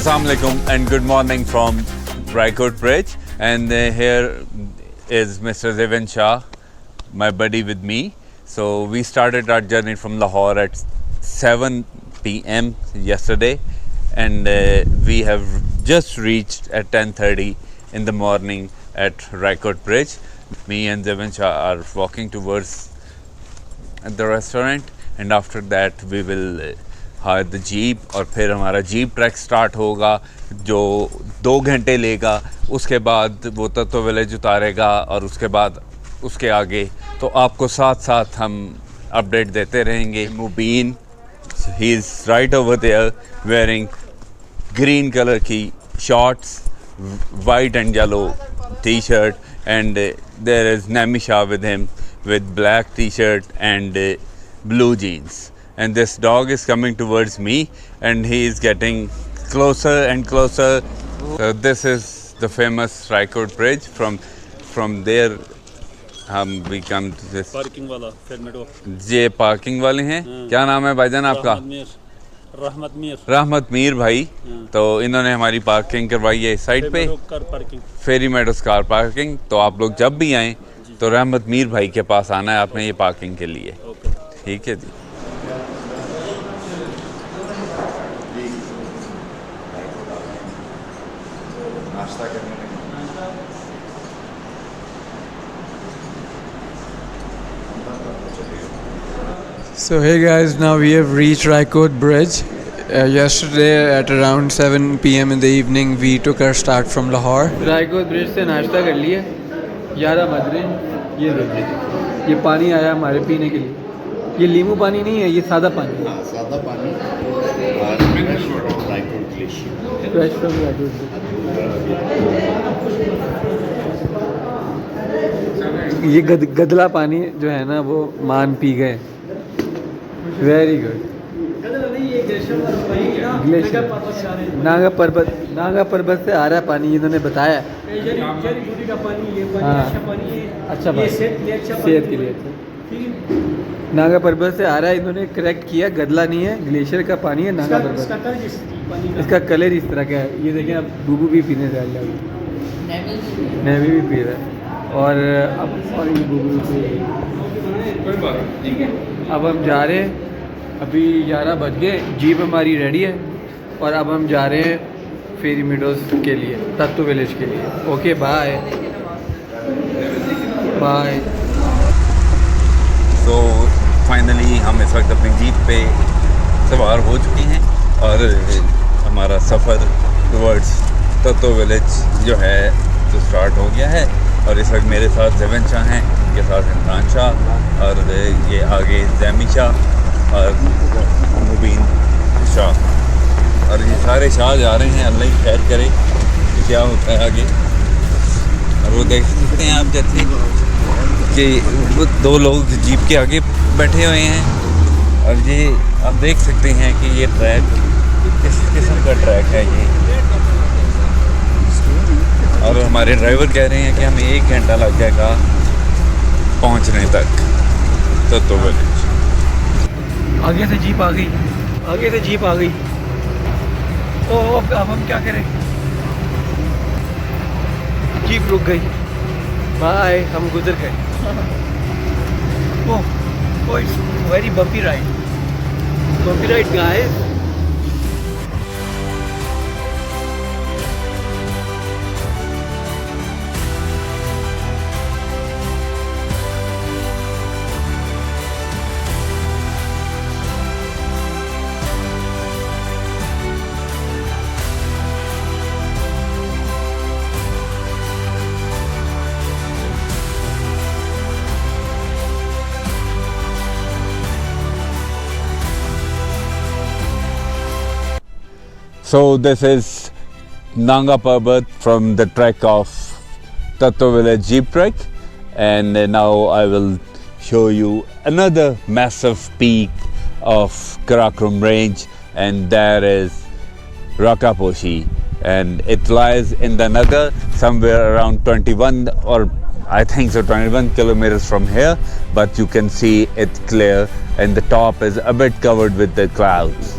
Assalamu alaikum and good morning from Raikot Bridge, and here is Mr. Zevan Shah, my buddy with me. So we started our journey from Lahore at 7 p.m. yesterday, and we have just reached at 10:30 in the morning at Raikot Bridge. Me and Zevan Shah are walking towards the restaurant, and after that we will hire the jeep और फिर हमारा jeep track start होगा जो 2 घंटे लेगा. उसके बाद वो तत्व विलेज उतारेगा और उसके बाद उसके आगे तो आपको साथ साथ हम अपडेट देते रहेंगे. Mubeen, he is right over there wearing green colour की shorts, white and yellow T shirt, and there is Namisha with him with black t-shirt and blue jeans, and this dog is coming towards me and he is getting closer and closer. So this is the famous Raikot Bridge. From there we come to this parking वाला फेडमेटो. ये parking वाले हैं. क्या नाम है भाईजान आपका? रहमत मीर भाई. तो इन्होंने हमारी पार्किंग करवाई है इस साइड पे, फेरी मेडोस कार पार्किंग. तो आप लोग जब भी आएँ तो रहमत मीर भाई के पास आना है आपने ये पार्किंग के लिए. ठीक है जी. So hey guys, now we have reached Raikot Bridge. Yesterday at around 7 p.m. in the evening we took our start from Lahore. Raikot Bridge से नाश्ता कर लिया. 11 बज रहे हैं. ये देखिए, ये पानी आया हमारे पीने के लिए. ये नींबू पानी नहीं है, ये सादा पानी है. सादा पानी फ्रेश फ्रॉम Raikot. ये गदला पानी जो है ना वो मान पी गए. Very good. नागा पर्वत से आ रहा है पानी, इन्होंने बताया. हाँ, अच्छा बात, सेहत के लिए अच्छा. नागा पर्वत से आ रहा है, इन्होंने करेक्ट किया. गदला नहीं है, ग्लेशियर का पानी है नागा पर्वत. इसका कलर इस तरह का है. ये देखें, अब बूबू भी पीने से आ नेवी भी पी रहा है. और अब ये बूबू भी. अब हम जा रहे हैं. अभी 11 बज गए. जीप हमारी रेडी है और अब हम जा रहे हैं फेरी मेडोस के लिए, तत्व विलेज के लिए. Okay, bye bye. तो फाइनली हम इस वक्त अपनी जीप पे सवार हो चुके हैं और हमारा सफ़र टुवर्ड्स तत्व विलेज जो है तो स्टार्ट हो गया है. और इस वक्त मेरे साथ ज़ेवन शाह हैं, इनके साथ इमरान शाह और ये आगे जैमी शाह और मुबीन शाह. और ये सारे शाह जा रहे हैं. अल्लाह ही खैर करे कि क्या होता है आगे. और वो देख सकते हैं आप जैसे कि वो 2 लोग जीप के आगे बैठे हुए हैं. और ये आप देख सकते हैं कि ये ट्रैक किस किस्म का ट्रैक है ये. और हमारे ड्राइवर कह रहे हैं कि हमें 1 घंटा लग जाएगा पहुंचने तक तत्व विलेज. आगे से जीप आ गई. आगे से जीप आ गई. तो अब हम क्या करें? जीप रुक गई. बाय, हम गुजर गए. Oh, it's very bumpy ride. Bumpy ride guys. So this is Nanga Parbat from the trek of Tattva Village Jeep Trek, and now I will show you another massive peak of Karakoram range, and there is Rakaposhi, and it lies in the Nagar somewhere around 21 or I think so 21 kilometers from here, but you can see it clear and the top is a bit covered with the clouds.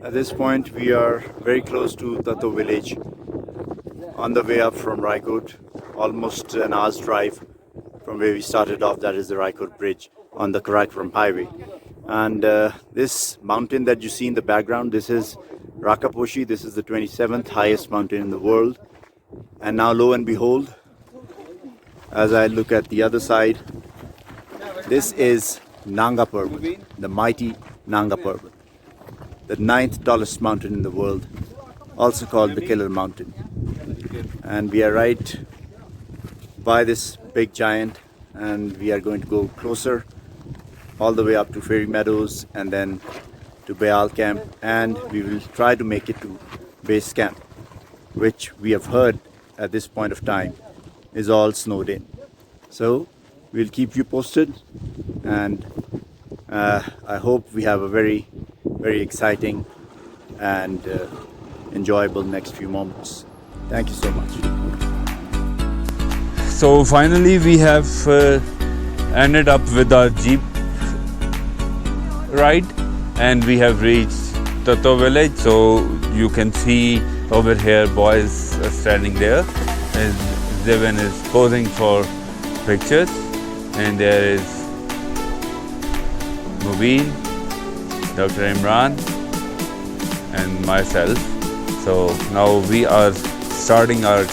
At this point, we are very close to Tato village, on the way up from Raikot, almost an hour's drive from where we started off. That is the Raikot bridge on the Karakoram highway. And this mountain that you see in the background, this is Rakaposhi. This is the 27th highest mountain in the world. And now, lo and behold, as I look at the other side, this is Nanga Parbat, the mighty Nanga Parbat, the 9th tallest mountain in the world, also called the Killer Mountain. And we are right by this big giant, and we are going to go closer all the way up to Fairy Meadows and then to Bayal Camp, and we will try to make it to base camp, which we have heard at this point of time is all snowed in. So we'll keep you posted, and I hope we have a very, very exciting and enjoyable next few moments. Thank you so much. So finally we have ended up with our jeep ride, and we have reached Tato village. So you can see over here boys are standing there, and Zevin is posing for pictures, and there is Mubin, Dr. Imran and myself. So now we are starting our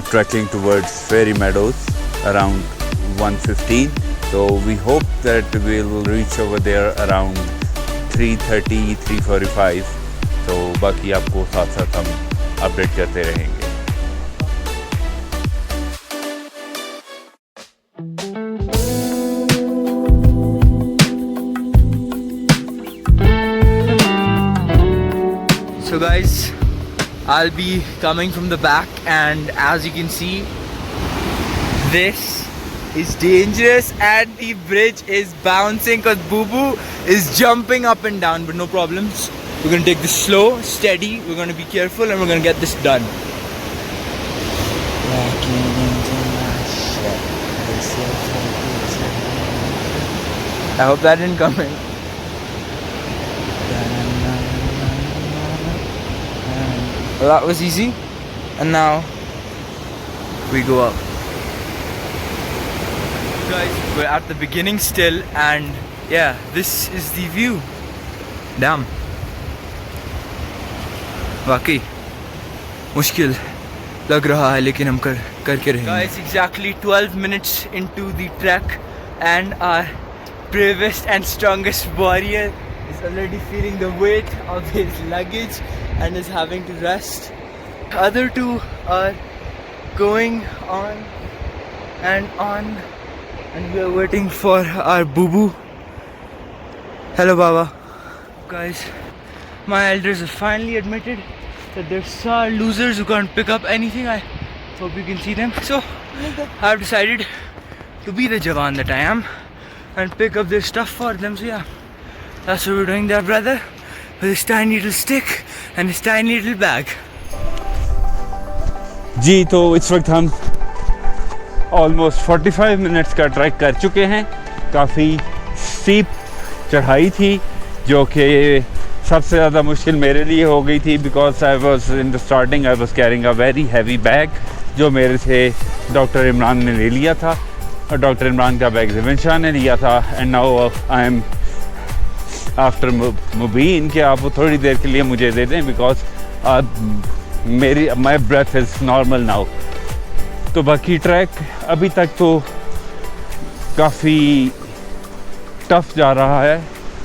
trekking towards Fairy Meadows around 1:15. So we hope that we will reach over there around 3:30, 3:45. तो बाकी आपको साथ साथ हम update करते रहेंगे. So guys, I'll be coming from the back, and as you can see, this is dangerous and the bridge is bouncing because Boo Boo is jumping up and down, but no problems. We're going to take this slow, steady, we're going to be careful, and we're going to get this done. I hope that didn't come in. Well, that was easy, and now we go up. Guys, we're at the beginning still, and yeah, this is the view. Damn. वाकई मुश्किल लग रहा है, लेकिन हम करके रहेंगे. Guys, exactly 12 minutes into the trek, and our bravest and strongest warrior is already feeling the weight of his luggage and is having to rest. Other two are going on, and we are waiting for our Boo Boo. Hello, Baba. Guys, my elders have finally admitted that they're sore losers who can't pick up anything. I hope you can see them. So I've decided to be the Jawan that I am and pick up their stuff for them. So yeah, that's what we're doing there, brother, with this tiny little stick and this tiny little bag. जी, तो इस वक्त हम almost 45 minutes का track कर चुके हैं. काफ़ी steep चढ़ाई थी, जो कि सबसे ज़्यादा मुश्किल मेरे लिए हो गई थी, because I was in the starting I was carrying a very heavy bag, जो मेरे से डॉक्टर इमरान ने ले लिया था, और डॉक्टर इमरान का बैग ज़ेविन शाह ने लिया था. And now I am after Mubeen कि आप वो थोड़ी देर के लिए मुझे दे दें, because my breath is normal now. तो बाकी ट्रैक अभी तक तो काफ़ी टफ जा रहा है.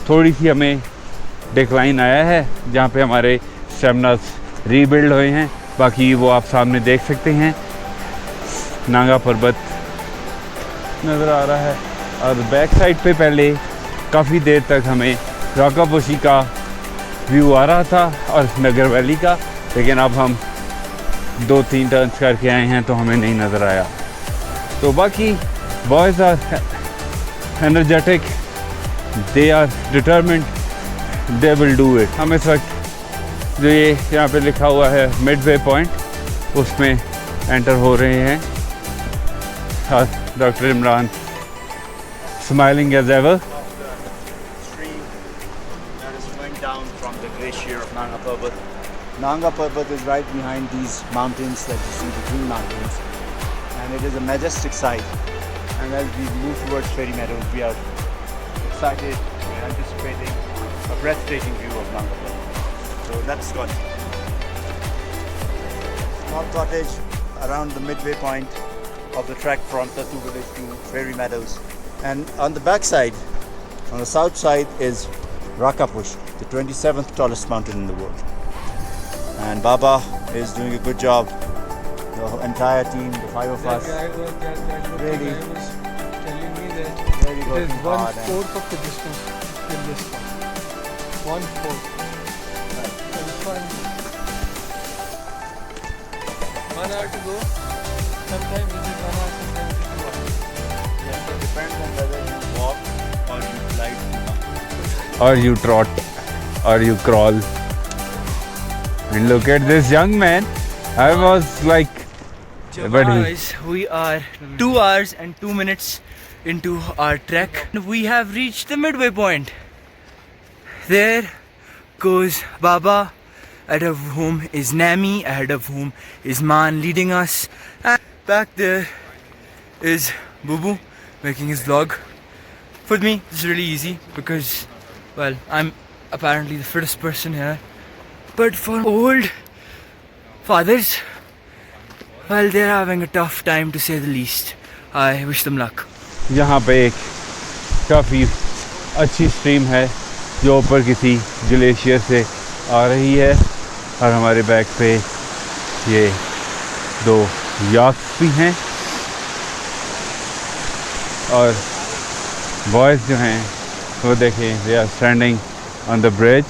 थोड़ी सी हमें डिक्लाइन आया है, जहाँ पे हमारे स्टेमिनास रीबिल्ड हुए हैं. बाकी वो आप सामने देख सकते हैं, नांगा पर्वत नज़र आ रहा है. और बैक साइड पे पहले काफ़ी देर तक हमें राकापोशी का व्यू आ रहा था और नगर वैली का, लेकिन अब हम 2-3 टर्न्स करके आए हैं तो हमें नहीं नज़र आया. तो बाकी boys are energetic, they are determined, they will do it. हम इस वक्त जो ये यहाँ पे लिखा हुआ है मिडवे पॉइंट, उसमें एंटर हो रहे हैं. Doctor Imran smiling as ever. Stream that is flowing down from the Parbat. Nanga Parbat is right behind these mountains that you see, the green mountains, and it is a majestic sight. And as we move towards Fairy Meadows, we are excited and anticipating a breathtaking view of Nanga Parbat. So let's go. Small cottage around the midway point of the trek from Tattu village to Fairy Meadows. And on the back side, on the south side, is Rakapush, the 27th tallest mountain in the world. And Baba is doing a good job. The entire team, the five of us, really, telling me that really it is working hard. 1/4 of the distance till this point. 1/4. That is fine. 1 hour to go. Sometimes it is 1 hour, sometimes it is 2 hours. Yes, it depends on whether you walk or you glide. or you trot, or you crawl. And look at this young man. I was like, but Guys, we are 2 hours and 2 minutes into our trek. We have reached the midway point. There goes Baba, ahead of whom is Nami, ahead of whom is Man leading us. And back there is Bubu making his vlog. For me, it's really easy because, well, I'm apparently the fittest person here. But for old fathers, well, they're having a tough time to say the least. I wish them luck. यहाँ पे एक काफ़ी अच्छी stream है जो ऊपर किसी glacier से आ रही है, और हमारे बैक पे ये 2 याख्स भी हैं, और बॉयज़ जो हैं वो देखें, they are standing on the bridge.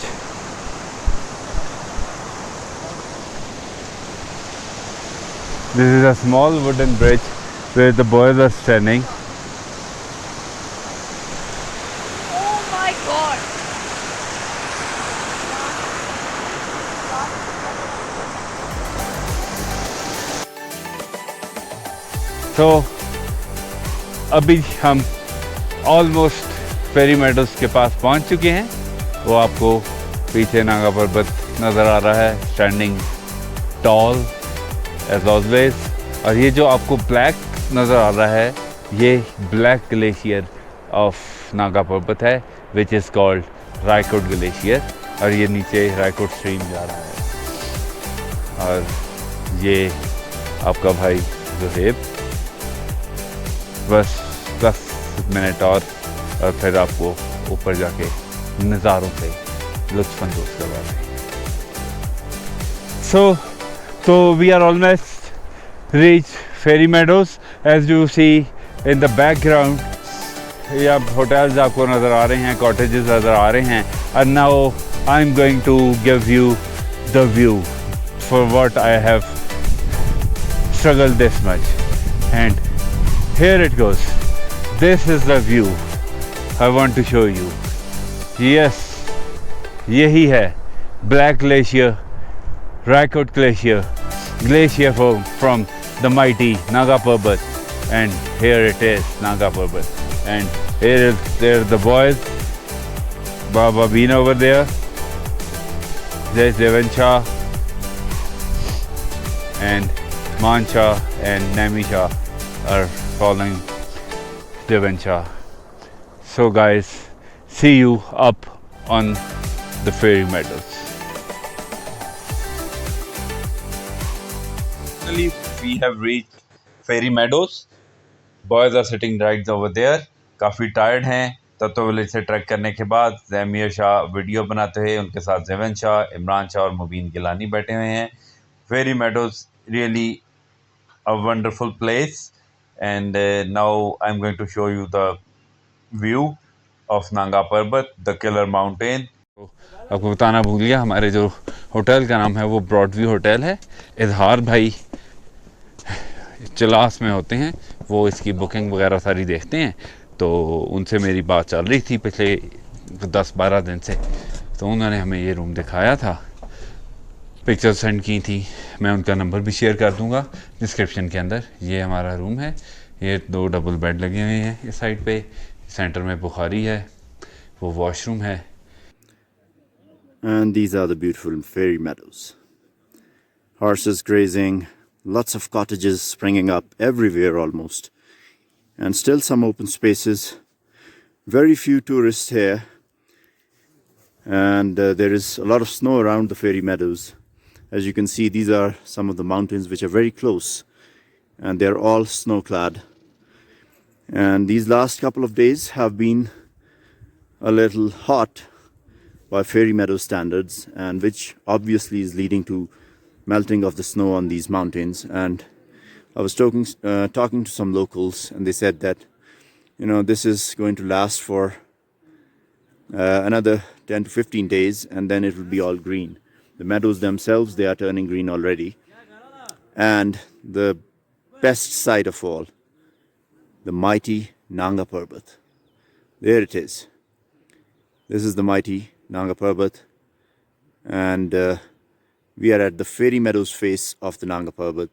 This is a small wooden bridge where the boys are standing. Oh my god! तो अभी हम ऑलमोस्ट फेरी मेडोज़ के पास पहुंच चुके हैं. वो आपको पीछे नागा पर्वत नज़र आ रहा है, स्टैंडिंग टॉल एज ऑलवेज. और ये जो आपको ब्लैक नज़र आ रहा है, ये ब्लैक ग्लेशियर ऑफ नागा पर्वत है, which is called Raikot glacier. और ये नीचे रायकोट स्ट्रीम जा रहा है. और ये आपका भाई ज़ुहैब. बस 10 मिनट और फिर आपको ऊपर जाके नज़ारों से लुत्फ़अंदोज़ करवा रहे हैं. So we are almost reached Fairy Meadows. As you see in the background, ये अब होटल्स आपको नज़र आ रहे हैं, कॉटेजेस नज़र आ रहे हैं. And now I'm going to give you the view for what I have struggled this much. And here it goes. This is the view I want to show you. Yes, यही है Black Glacier, Raikot Glacier, glacier from the mighty Naga Parbat. And here it is, Naga Parbat. And there are the boys, Baba Bean over there, there's Devan Shah, and Man Shah and Nami Shah are following Devan Shah. So guys, see you up on the Fairy Meadows. Finally, we have reached Fairy Meadows. Boys are sitting right over there. काफ़ी tired हैं तत्व village से track करने के बाद. ज़मीर Shah video बनाते हुए, उनके साथ ज़ेवन शाह, इमरान शाह और मुबीन गिलानी बैठे हुए हैं. Fairy Meadows really a wonderful place, and now I'm going to show you the view of Nanga Parbat, the killer mountain. आपको बताना भूल गया, हमारे जो होटल का नाम है वो ब्रॉड व्यू होटल है. इजहार भाई चलास में होते हैं, वो इसकी बुकिंग वगैरह सारी देखते हैं. तो उनसे मेरी बात चल रही थी पिछले 10-12 दिन से, तो उन्होंने हमें ये रूम दिखाया था, पिक्चर सेंड की थी. मैं उनका नंबर भी शेयर कर दूंगा डिस्क्रिप्शन के अंदर. ये हमारा रूम है. ये 2 डबल बेड लगे हुए हैं इस साइड पे. सेंटर में बुखारी है, वो वॉशरूम है. And these are the beautiful fairy meadows. Horses grazing, lots of cottages springing up everywhere almost. And still some open spaces. Very few tourists here. And there is a lot of snow around the fairy meadows. As you can see, these are some of the mountains which are very close. And they're all snow-clad. And these last couple of days have been a little hot by fairy meadow standards, and which obviously is leading to melting of the snow on these mountains. And I was talking to some locals, and they said that, you know, this is going to last for another 10 to 15 days, and then it will be all green. The meadows themselves, they are turning green already. And the best sight of all, the mighty Nanga Parbat. There it is. This is the mighty Nanga Parbat, and we are at the fairy meadows face of the Nanga Parbat.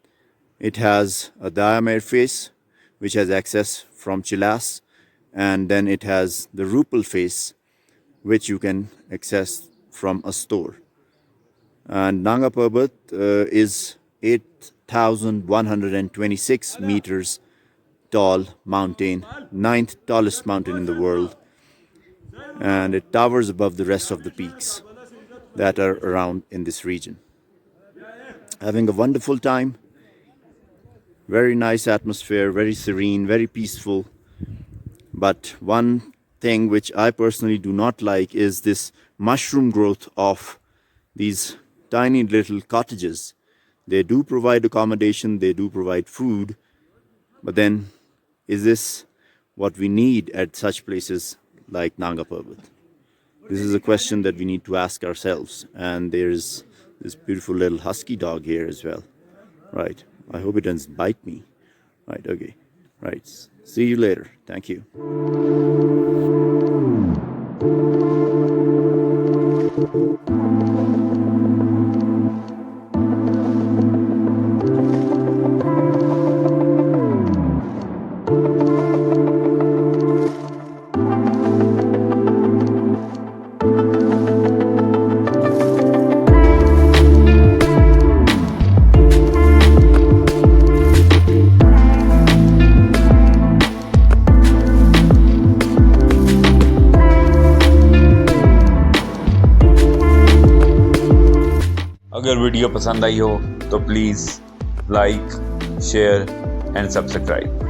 It has a Dayamare face, which has access from Chilas, and then it has the Rupal face, which you can access from a store. And Nanga Parbat is 8,126 meters tall mountain, 9th tallest mountain in the world. And it towers above the rest of the peaks that are around in this region. Having a wonderful time, very nice atmosphere, very serene, very peaceful. But one thing which I personally do not like is this mushroom growth of these tiny little cottages. They do provide accommodation, they do provide food, but then is this what we need at such places like Nanga Parbat? This is a question that we need to ask ourselves. And there's this beautiful little husky dog here as well. Right. I hope it doesn't bite me. Right. Okay. Right. See you later. Thank you. अगर video पसंद आई हो तो please like, share and subscribe.